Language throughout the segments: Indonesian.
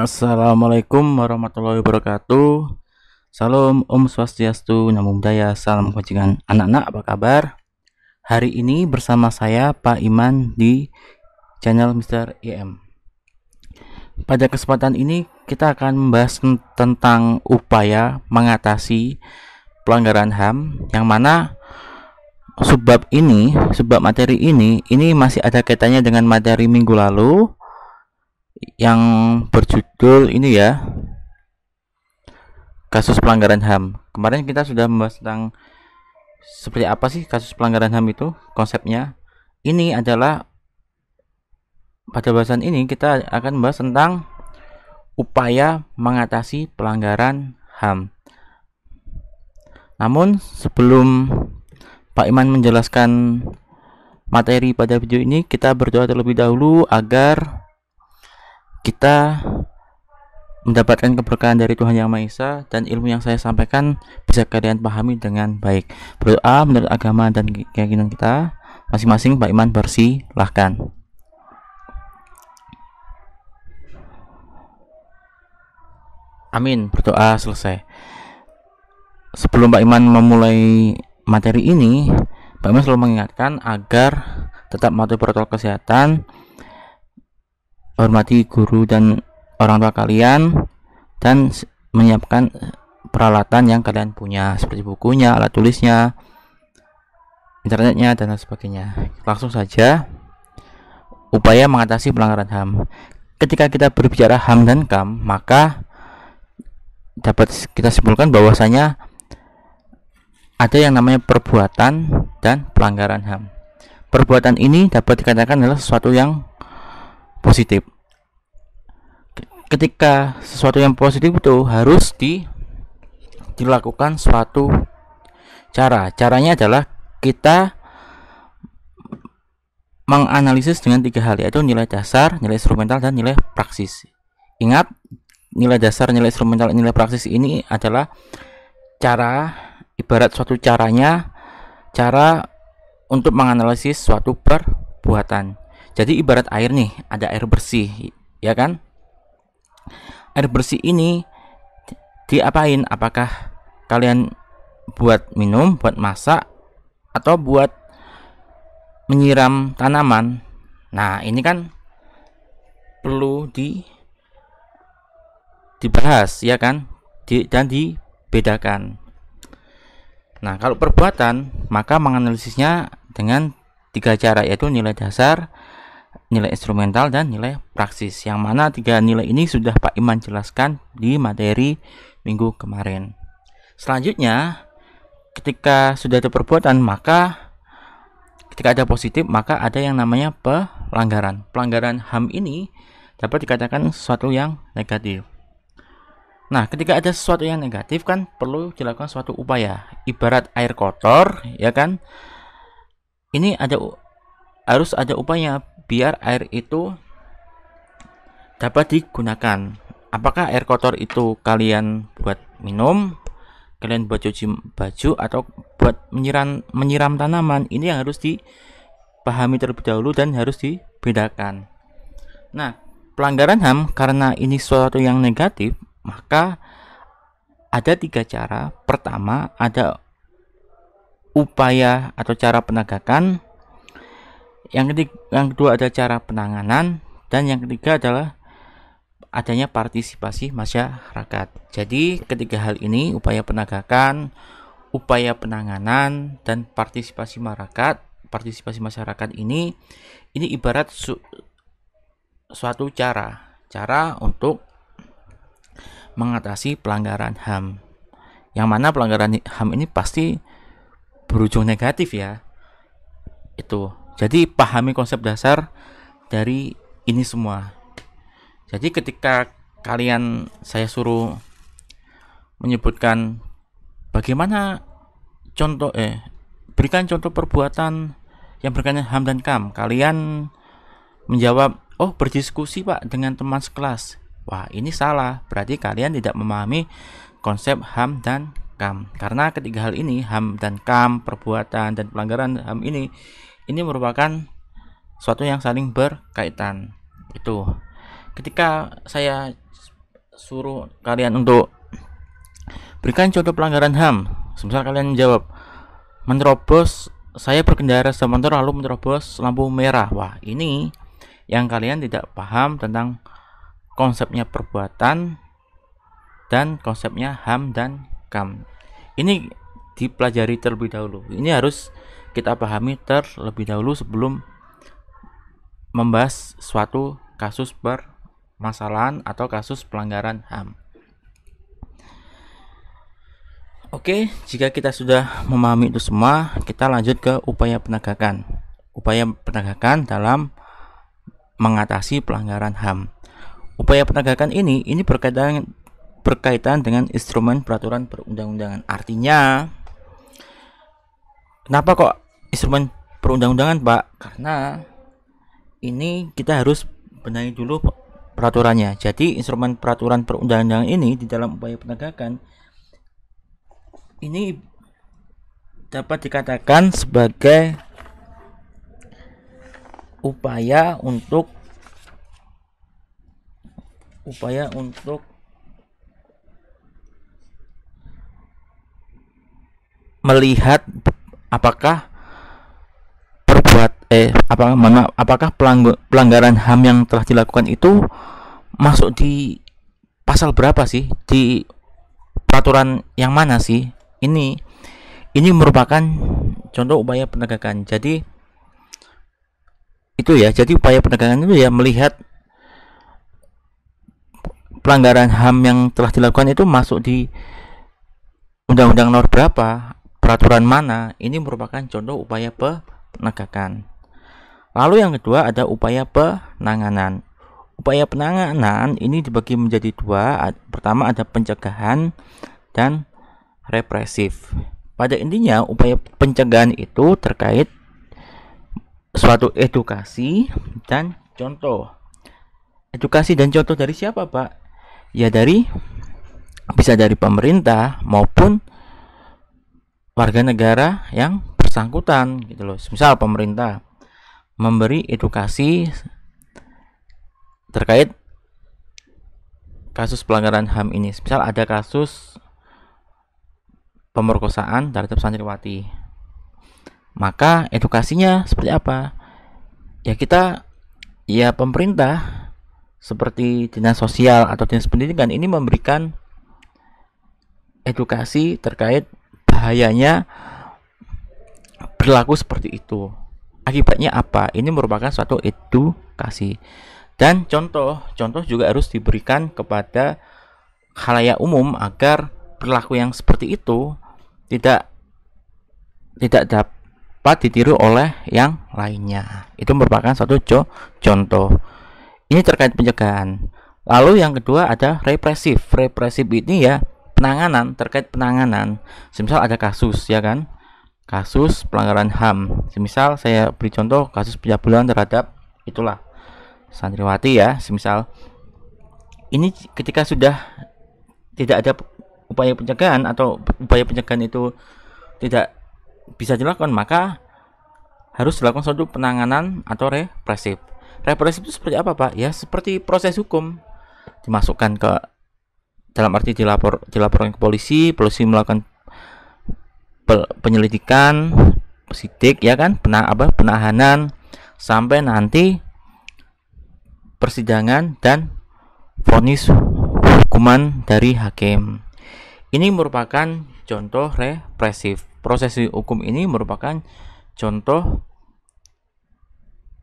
Assalamualaikum warahmatullahi wabarakatuh. Salam Om Swastiastu, Namo Buddhaya, salam kebajikan. Anak-anak apa kabar? Hari ini bersama saya Pak Iman di channel Mr. IM. Pada kesempatan ini kita akan membahas tentang upaya mengatasi pelanggaran HAM, yang mana subbab materi ini masih ada kaitannya dengan materi minggu lalu yang berjudul ini ya, kasus pelanggaran HAM. Kemarin kita sudah membahas tentang seperti apa sih kasus pelanggaran HAM itu, konsepnya. Ini adalah, pada bahasan ini kita akan membahas tentang upaya mengatasi pelanggaran HAM. Namun sebelum Pak Iman menjelaskan materi pada video ini, kita berdoa terlebih dahulu agar kita mendapatkan keberkahan dari Tuhan Yang Maha Esa dan ilmu yang saya sampaikan bisa kalian pahami dengan baik. Berdoa menurut agama dan keyakinan kita masing-masing. Pak Iman persilahkan. Amin. Berdoa selesai. Sebelum Pak Iman memulai materi ini, Pak Iman selalu mengingatkan agar tetap mematuhi protokol kesehatan, hormati guru dan orang tua kalian, dan menyiapkan peralatan yang kalian punya seperti bukunya, alat tulisnya, internetnya, dan lain sebagainya. Langsung saja, upaya mengatasi pelanggaran HAM. Ketika kita berbicara HAM dan KAM, maka dapat kita simpulkan bahwasanya ada yang namanya perbuatan dan pelanggaran HAM. Perbuatan ini dapat dikatakan adalah sesuatu yang positif. Ketika sesuatu yang positif itu harus dilakukan suatu caranya adalah kita menganalisis dengan 3 hal, yaitu nilai dasar, nilai instrumental, dan nilai praksis. Ingat, nilai dasar, nilai instrumental, nilai praksis ini adalah cara, ibarat suatu cara untuk menganalisis suatu perbuatan. Jadi ibarat air nih, ada air bersih, ya kan? Air bersih ini diapain? Apakah kalian buat minum, buat masak, atau buat menyiram tanaman? Nah, ini kan perlu dibahas, ya kan? Dan dibedakan. Nah, kalau perbuatan, maka menganalisisnya dengan 3 cara, yaitu nilai dasar, nilai instrumental, dan nilai praksis, yang mana 3 nilai ini sudah Pak Iman jelaskan di materi minggu kemarin. Selanjutnya, ketika sudah ada perbuatan, maka ketika ada positif, maka ada yang namanya pelanggaran. Pelanggaran HAM ini dapat dikatakan sesuatu yang negatif. Nah, ketika ada sesuatu yang negatif kan perlu dilakukan suatu upaya. Ibarat air kotor, ya kan? Ini harus ada upaya biar air itu dapat digunakan. Apakah air kotor itu kalian buat minum, kalian buat cuci baju, atau buat menyiram tanaman? Ini yang harus dipahami terlebih dahulu dan harus dibedakan. Nah, pelanggaran HAM karena ini sesuatu yang negatif, maka ada 3 cara. Pertama, ada upaya atau cara penegakan. Yang kedua ada cara penanganan, dan yang ketiga adalah adanya partisipasi masyarakat. Jadi ketiga hal ini, upaya penegakan, upaya penanganan, dan partisipasi masyarakat ini ibarat suatu cara untuk mengatasi pelanggaran HAM, yang mana pelanggaran HAM ini pasti berujung negatif, ya. Itu. Jadi pahami konsep dasar dari ini semua. Jadi ketika saya suruh menyebutkan bagaimana berikan contoh perbuatan yang berkaitan HAM dan KAM, kalian menjawab, oh, berdiskusi Pak dengan teman sekelas. Wah, ini salah. Berarti kalian tidak memahami konsep HAM dan KAM. Karena ketiga hal ini, HAM dan KAM, perbuatan dan pelanggaran HAM ini merupakan suatu yang saling berkaitan. Itu. Ketika saya suruh kalian untuk berikan contoh pelanggaran HAM, semisal kalian menjawab, saya berkendara sepeda motor lalu menerobos lampu merah. Wah, ini yang kalian tidak paham tentang konsepnya perbuatan dan konsepnya HAM dan KAM. Ini dipelajari terlebih dahulu. Ini harus kita pahami terlebih dahulu sebelum membahas suatu kasus permasalahan atau kasus pelanggaran HAM. Oke, jika kita sudah memahami itu semua, kita lanjut ke upaya penegakan. Upaya penegakan dalam mengatasi pelanggaran HAM. Upaya penegakan ini berkaitan dengan instrumen peraturan perundang-undangan. Artinya, kenapa kok instrumen perundang-undangan, Pak? Karena ini kita harus benahi dulu peraturannya. Jadi instrumen peraturan perundang-undangan ini di dalam upaya penegakan ini dapat dikatakan sebagai upaya untuk melihat apakah pelanggaran HAM yang telah dilakukan itu masuk di pasal berapa sih, di peraturan yang mana sih. Ini merupakan contoh upaya penegakan. Jadi itu ya, jadi upaya penegakan itu ya melihat pelanggaran HAM yang telah dilakukan itu masuk di undang-undang nomor berapa, peraturan mana. Ini merupakan contoh upaya penegakan. Lalu yang kedua ada upaya penanganan. Upaya penanganan ini dibagi menjadi dua. Pertama ada pencegahan dan represif. Pada intinya upaya pencegahan itu terkait suatu edukasi dan contoh. Edukasi dan contoh dari siapa, Pak? Ya bisa dari pemerintah maupun warga negara yang bersangkutan gitu loh. Misal pemerintah memberi edukasi terkait kasus pelanggaran HAM ini. Misal ada kasus pemerkosaan terhadap santriwati, maka edukasinya seperti apa? Ya pemerintah seperti dinas sosial atau dinas pendidikan ini memberikan edukasi terkait bahayanya berlaku seperti itu. Akibatnya apa? Ini merupakan suatu edukasi. Dan contoh juga harus diberikan kepada khalayak umum agar perilaku yang seperti itu tidak dapat ditiru oleh yang lainnya. Itu merupakan suatu contoh. Ini terkait pencegahan. Lalu yang kedua ada represif. Represif ini ya penanganan, terkait penanganan. Semisal ada kasus ya kan, kasus pelanggaran HAM. Semisal saya beri contoh kasus pencabulan terhadap itulah santriwati ya. Semisal ini ketika sudah tidak ada upaya pencegahan atau upaya pencegahan itu tidak bisa dilakukan, maka harus dilakukan suatu penanganan atau represif. Represif itu seperti apa, Pak? Ya seperti proses hukum, dimasukkan ke dalam arti dilaporkan ke polisi melakukan penyelidikan, sidik ya kan, penahanan sampai nanti persidangan dan vonis hukuman dari hakim. Ini merupakan contoh represif. Proses hukum ini merupakan contoh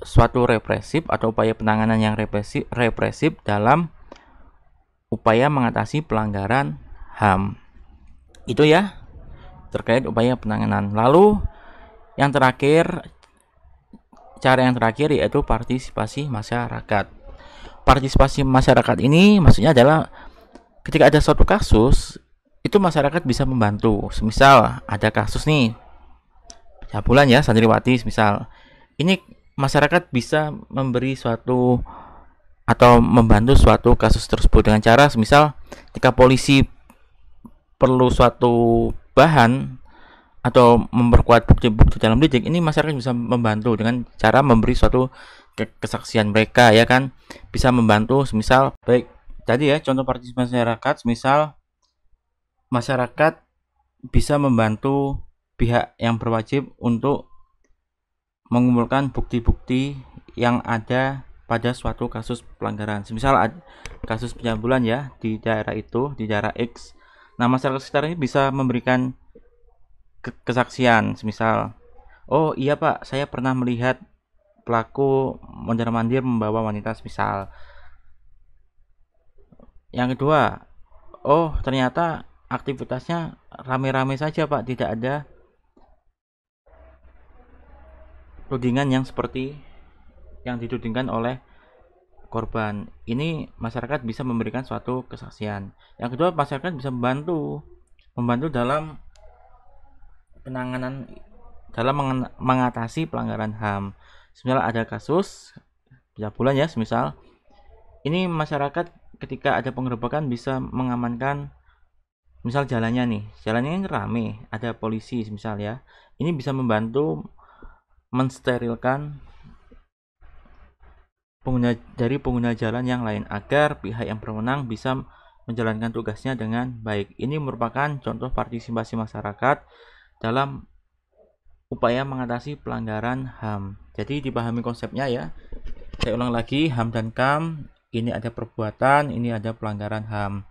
suatu represif atau upaya penanganan yang represif dalam upaya mengatasi pelanggaran HAM. Itu ya terkait upaya penanganan. Lalu yang terakhir, cara yang terakhir yaitu partisipasi masyarakat. Partisipasi masyarakat ini maksudnya adalah ketika ada suatu kasus itu masyarakat bisa membantu. Misal ada kasus nih pencabulan ya santriwati, misal ini masyarakat bisa memberi suatu atau membantu suatu kasus tersebut dengan cara misal ketika polisi perlu suatu bahan atau memperkuat bukti-bukti dalam lidik, ini masyarakat bisa membantu dengan cara memberi suatu kesaksian mereka ya kan, bisa membantu misal baik tadi ya contoh partisipasi masyarakat, misal masyarakat bisa membantu pihak yang berwajib untuk mengumpulkan bukti-bukti yang ada pada suatu kasus pelanggaran. Misal kasus pencabulan ya di daerah itu, di daerah X. Nah, masyarakat sekitar ini bisa memberikan kesaksian, misal, oh iya Pak, saya pernah melihat pelaku mondar-mandir membawa wanita, misal. Yang kedua, oh ternyata aktivitasnya rame-rame saja Pak, tidak ada tudingan yang seperti yang ditudingkan oleh korban. Ini masyarakat bisa memberikan suatu kesaksian. Yang kedua, masyarakat bisa membantu dalam penanganan, dalam mengatasi pelanggaran HAM. Misal ada kasus pencabulan ya, misal ini masyarakat ketika ada penggerebekan bisa mengamankan, misal jalannya ini rame, ada polisi misal ya, ini bisa membantu mensterilkan pengguna jalan yang lain agar pihak yang berwenang bisa menjalankan tugasnya dengan baik. Ini merupakan contoh partisipasi masyarakat dalam upaya mengatasi pelanggaran HAM. Jadi dipahami konsepnya ya. Saya ulang lagi, HAM dan KAM, ini ada perbuatan, ini ada pelanggaran HAM.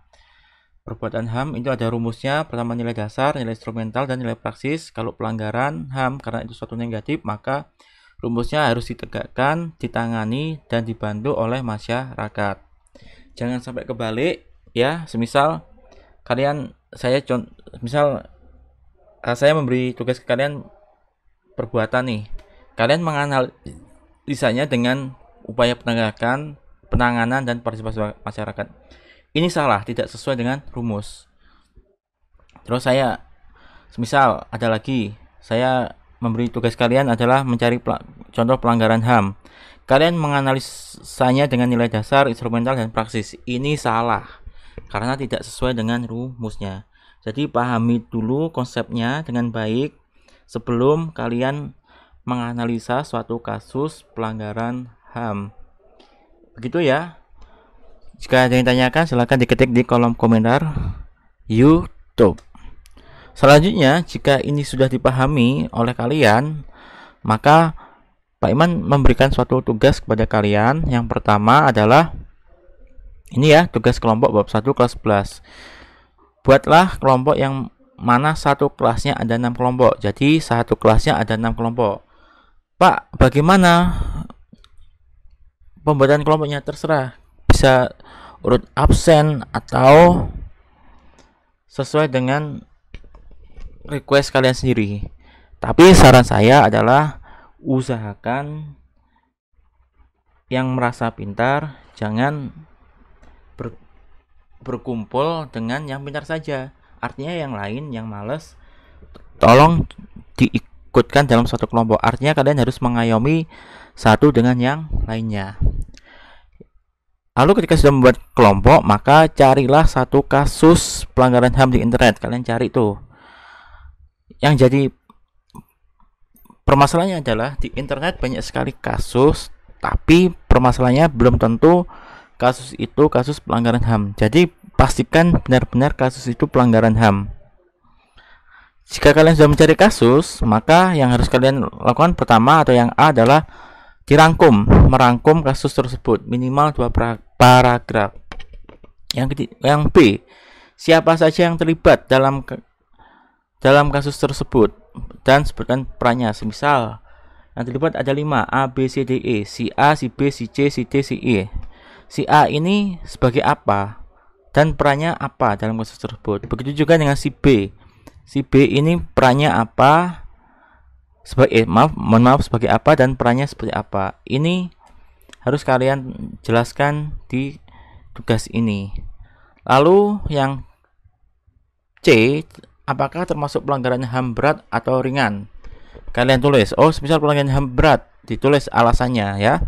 Perbuatan HAM itu ada rumusnya, pertama nilai dasar, nilai instrumental, dan nilai praksis. Kalau pelanggaran HAM karena itu suatu negatif, maka rumusnya harus ditegakkan, ditangani, dan dibantu oleh masyarakat. Jangan sampai kebalik ya. Semisal kalian, saya memberi tugas ke kalian perbuatan nih, kalian menganalisanya dengan upaya penegakan, penanganan, dan partisipasi masyarakat. Ini salah, tidak sesuai dengan rumus. Terus semisal ada lagi, saya memberi tugas kalian adalah mencari contoh pelanggaran HAM. Kalian menganalisanya dengan nilai dasar, instrumental, dan praksis. Ini salah, karena tidak sesuai dengan rumusnya. Jadi pahami dulu konsepnya dengan baik sebelum kalian menganalisa suatu kasus pelanggaran HAM. Begitu ya. Jika ada yang tanyakan, silahkan diketik di kolom komentar YouTube. Selanjutnya, jika ini sudah dipahami oleh kalian, maka Pak Iman memberikan suatu tugas kepada kalian. Yang pertama adalah ini ya, tugas kelompok bab 1 kelas 11. Buatlah kelompok yang mana satu kelasnya ada 6 kelompok. Jadi satu kelasnya ada 6 kelompok. Pak, bagaimana pembuatan kelompoknya? Terserah, bisa urut absen atau sesuai dengan request kalian sendiri. Tapi saran saya adalah usahakan yang merasa pintar jangan berkumpul dengan yang pintar saja. Artinya yang lain yang males tolong diikutkan dalam satu kelompok. Artinya kalian harus mengayomi satu dengan yang lainnya. Lalu ketika sudah membuat kelompok, maka carilah satu kasus pelanggaran HAM di internet. Kalian cari tuh. Yang jadi permasalahannya adalah di internet banyak sekali kasus, tapi permasalahannya belum tentu kasus itu kasus pelanggaran HAM. Jadi pastikan benar-benar kasus itu pelanggaran HAM. Jika kalian sudah mencari kasus, maka yang harus kalian lakukan pertama atau yang A adalah merangkum kasus tersebut minimal 2 paragraf. Yang B, siapa saja yang terlibat dalam kasus tersebut dan sebutkan perannya. Semisal yang terlibat ada 5, A, B, C, D, E. Si A, si B, si C, si D, si E. Si A ini sebagai apa dan perannya apa dalam kasus tersebut. Begitu juga dengan si B. Si B ini perannya apa, sebagai apa dan perannya seperti apa. Ini harus kalian jelaskan di tugas ini. Lalu yang C, apakah termasuk pelanggaran HAM berat atau ringan? Kalian tulis. Oh, misal pelanggaran HAM berat, ditulis alasannya ya.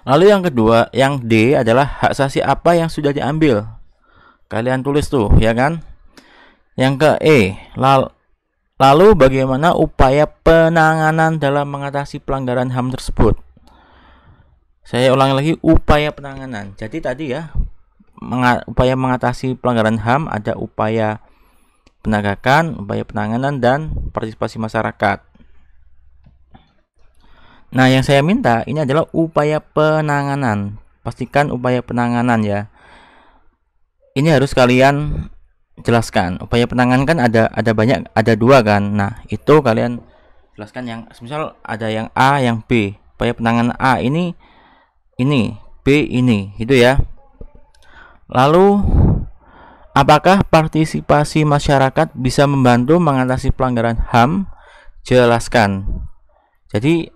Lalu yang kedua, yang D adalah hak asasi apa yang sudah diambil. Kalian tulis tuh, ya kan? Yang ke E, lalu bagaimana upaya penanganan dalam mengatasi pelanggaran HAM tersebut? Saya ulangi lagi, upaya penanganan. Jadi tadi ya, upaya mengatasi pelanggaran HAM, ada upaya penegakan, upaya penanganan, dan partisipasi masyarakat. Nah, yang saya minta ini adalah upaya penanganan. Pastikan upaya penanganan ya. Ini harus kalian jelaskan. Upaya penanganan kan ada banyak, ada 2 kan. Nah, itu kalian jelaskan. Yang misal ada yang A, yang B. Upaya penanganan A ini, B ini, gitu ya. Lalu, apakah partisipasi masyarakat bisa membantu mengatasi pelanggaran HAM? Jelaskan. Jadi,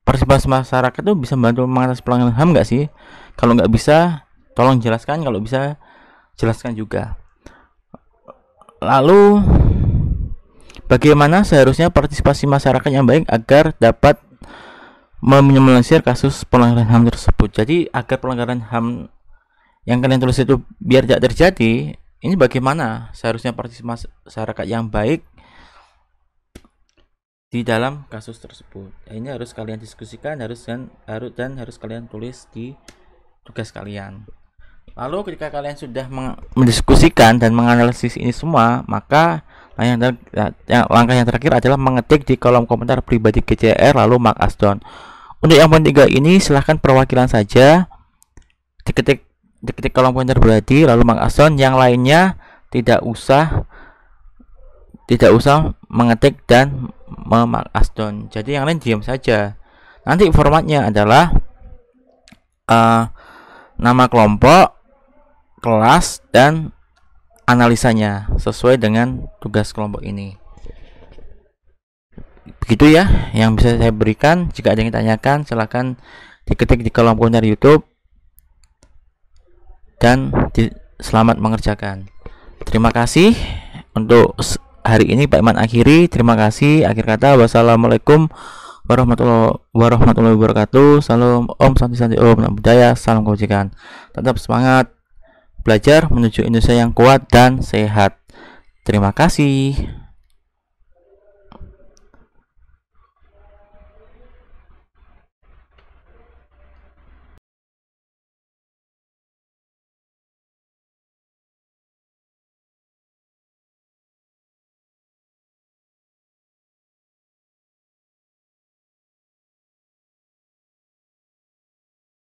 partisipasi masyarakat itu bisa membantu mengatasi pelanggaran HAM nggak sih? Kalau nggak bisa, tolong jelaskan. Kalau bisa, jelaskan juga. Lalu, bagaimana seharusnya partisipasi masyarakat yang baik agar dapat meminimalisir kasus pelanggaran HAM tersebut? Jadi, agar pelanggaran HAM yang kalian tulis itu biar tidak terjadi, ini bagaimana seharusnya partisipasi masyarakat yang baik di dalam kasus tersebut? Ini harus kalian diskusikan, harus kalian tulis di tugas kalian. Lalu ketika kalian sudah mendiskusikan dan menganalisis ini semua, maka langkah yang terakhir adalah mengetik di kolom komentar pribadi GCR lalu mark as done. Untuk yang poin 3 ini silahkan perwakilan saja, diketik kolom komentar pribadi lalu mark as done. Yang lainnya tidak usah mengetik dan mark as done. Jadi yang lain diam saja. Nanti formatnya adalah nama kelompok, kelas, dan analisanya sesuai dengan tugas kelompok ini. Begitu ya yang bisa saya berikan. Jika ada yang ditanyakan, silahkan diketik di kolom komentar YouTube. Dan selamat mengerjakan. Terima kasih untuk hari ini. Pak Iman akhiri. Terima kasih. Akhir kata, wassalamualaikum warahmatullahi wabarakatuh. Salam Om Santi Om Namo Buddhaya. Salam kebajikan. Tetap semangat belajar menuju Indonesia yang kuat dan sehat. Terima kasih.